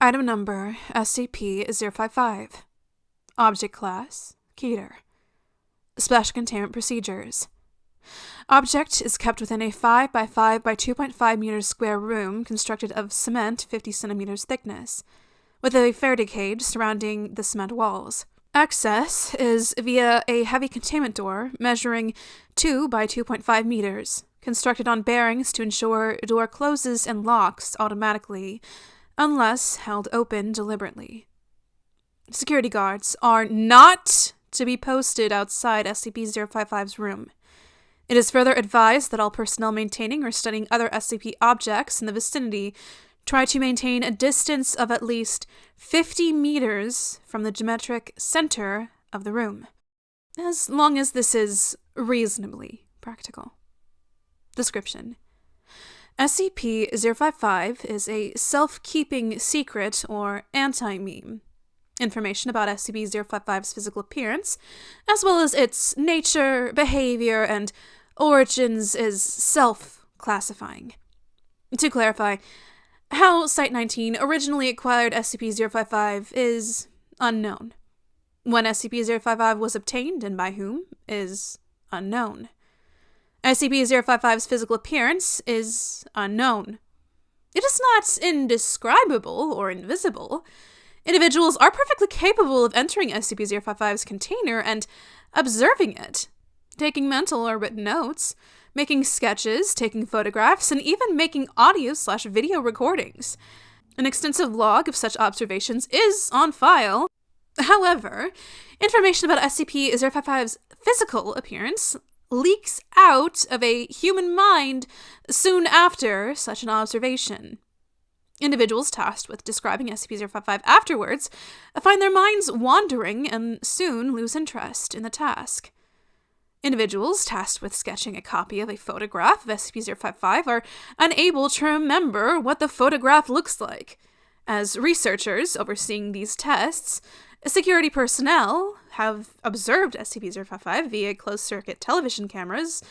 Item number SCP-055. Object Class Keter. Special Containment Procedures. Object is kept within a 5 by 5 by 2.5 meters square room constructed of cement 50 centimeters thickness, with a Faraday cage surrounding the cement walls. Access is via a heavy containment door measuring 2 by 2.5 meters, constructed on bearings to ensure door closes and locks automatically, unless held open deliberately. Security guards are not to be posted outside SCP-055's room. It is further advised that all personnel maintaining or studying other SCP objects in the vicinity try to maintain a distance of at least 50 meters from the geometric center of the room, as long as this is reasonably practical. Description: SCP-055 is a self-keeping secret or anti-meme. Information about SCP-055's physical appearance, as well as its nature, behavior, and origins, is self-classifying. To clarify, how Site-19 originally acquired SCP-055 is unknown. When SCP-055 was obtained and by whom is unknown. SCP-055's physical appearance is unknown. It is not indescribable or invisible. Individuals are perfectly capable of entering SCP-055's container and observing it, taking mental or written notes, making sketches, taking photographs, and even making audio/video recordings. An extensive log of such observations is on file. However, information about SCP-055's physical appearance leaks out of a human mind soon after such an observation. Individuals tasked with describing SCP-055 afterwards find their minds wandering and soon lose interest in the task. Individuals tasked with sketching a copy of a photograph of SCP-055 are unable to remember what the photograph looks like. As researchers overseeing these tests, security personnel have observed SCP-055 via closed-circuit television cameras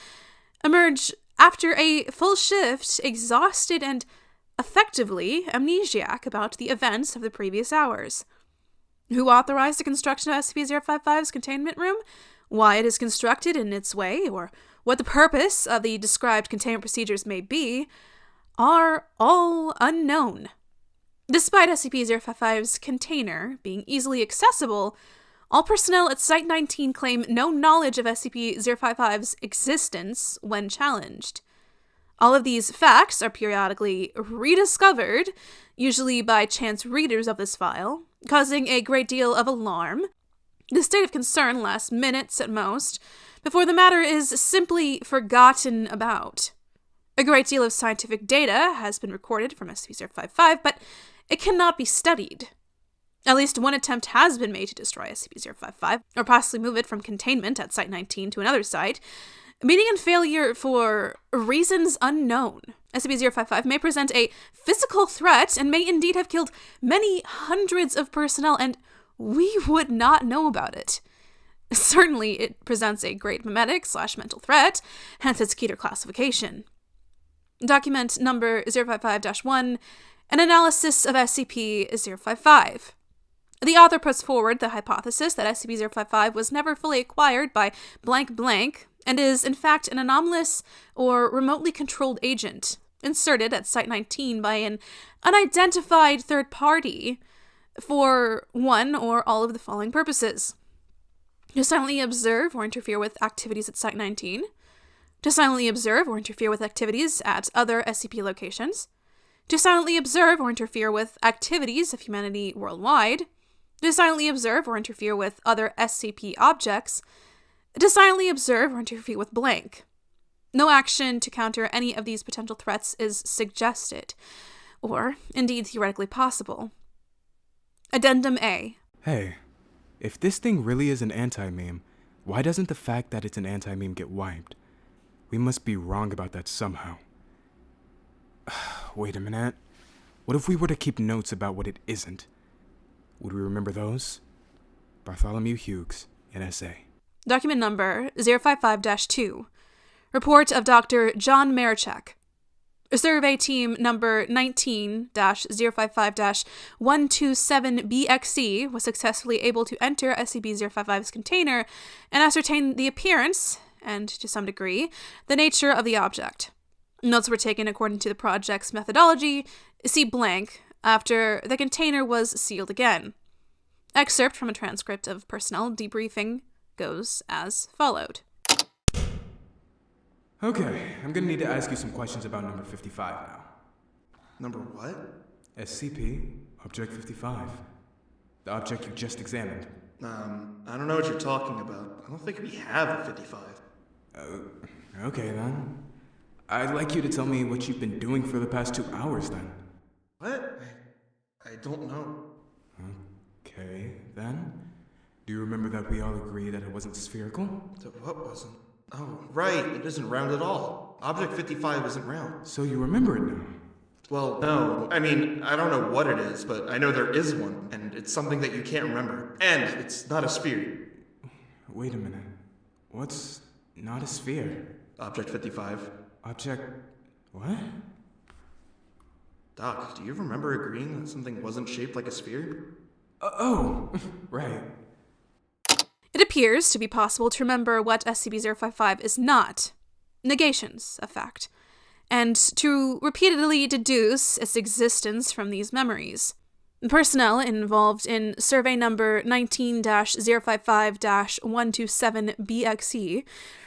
emerge after a full shift, exhausted and effectively amnesiac about the events of the previous hours. Who authorized the construction of SCP-055's containment room, why it is constructed in its way, or what the purpose of the described containment procedures may be, are all unknown. Despite SCP-055's container being easily accessible, all personnel at Site-19 claim no knowledge of SCP-055's existence when challenged. All of these facts are periodically rediscovered, usually by chance readers of this file, causing a great deal of alarm. The state of concern lasts minutes at most, before the matter is simply forgotten about. A great deal of scientific data has been recorded from SCP-055, but it cannot be studied. At least one attempt has been made to destroy SCP-055, or possibly move it from containment at Site-19 to another site, meeting in failure for reasons unknown. SCP-055 may present a physical threat and may indeed have killed many hundreds of personnel, and we would not know about it. Certainly, it presents a great memetic/mental threat, hence its Keter classification. Document number 055-1, an analysis of SCP-055. The author puts forward the hypothesis that SCP-055 was never fully acquired by blank blank, and is in fact an anomalous or remotely controlled agent, inserted at Site-19 by an unidentified third party for one or all of the following purposes: to silently observe or interfere with activities at Site-19, to silently observe or interfere with activities at other SCP locations, to silently observe or interfere with activities of humanity worldwide, to silently observe or interfere with other SCP objects, to silently observe or interfere with blank. No action to counter any of these potential threats is suggested, or indeed theoretically possible. Addendum A. Hey, if this thing really is an anti-meme, why doesn't the fact that it's an anti-meme get wiped? We must be wrong about that somehow. Wait a minute. What if we were to keep notes about what it isn't? Would we remember those? Bartholomew Hughes, NSA. Document number 055-2. Report of Dr. John Marichak. Survey team number 19-055-127BXC was successfully able to enter SCP-055's container and ascertain the appearance, and to some degree, the nature of the object. Notes were taken according to the project's methodology, see blank, after the container was sealed again. Excerpt from a transcript of personnel debriefing goes as followed. Okay, I'm gonna need to ask you some questions about number 55 now. Number what? SCP, Object 55. The object you just examined. I don't know what you're talking about. I don't think we have a 55. Okay then. I'd like you to tell me what you've been doing for the past 2 hours then. What? I don't know. Okay, then. Do you remember that we all agreed that it wasn't spherical? What wasn't? Oh, right, it isn't round at all. Object 55 isn't round. So you remember it now? Well, no. I mean, I don't know what it is, but I know there is one, and it's something that you can't remember. And it's not a sphere. Wait a minute. What's not a sphere? Object 55. Object... what? Doc, do you remember agreeing that something wasn't shaped like a sphere? Oh, right. It appears to be possible to remember what SCP-055 is not. Negation's a fact. And to repeatedly deduce its existence from these memories. Personnel involved in survey number 19-055-127BXE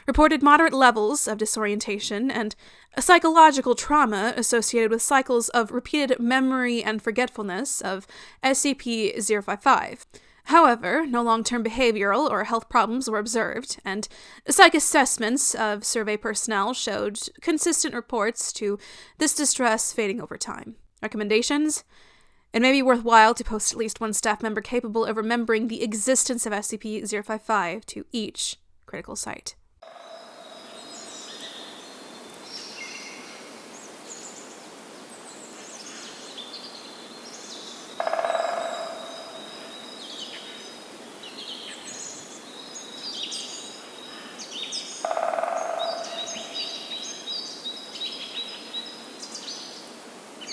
reported moderate levels of disorientation and a psychological trauma associated with cycles of repeated memory and forgetfulness of SCP-055. However, no long-term behavioral or health problems were observed, and psych assessments of survey personnel showed consistent reports to this distress fading over time. Recommendations? It may be worthwhile to post at least one staff member capable of remembering the existence of SCP-055 to each critical site.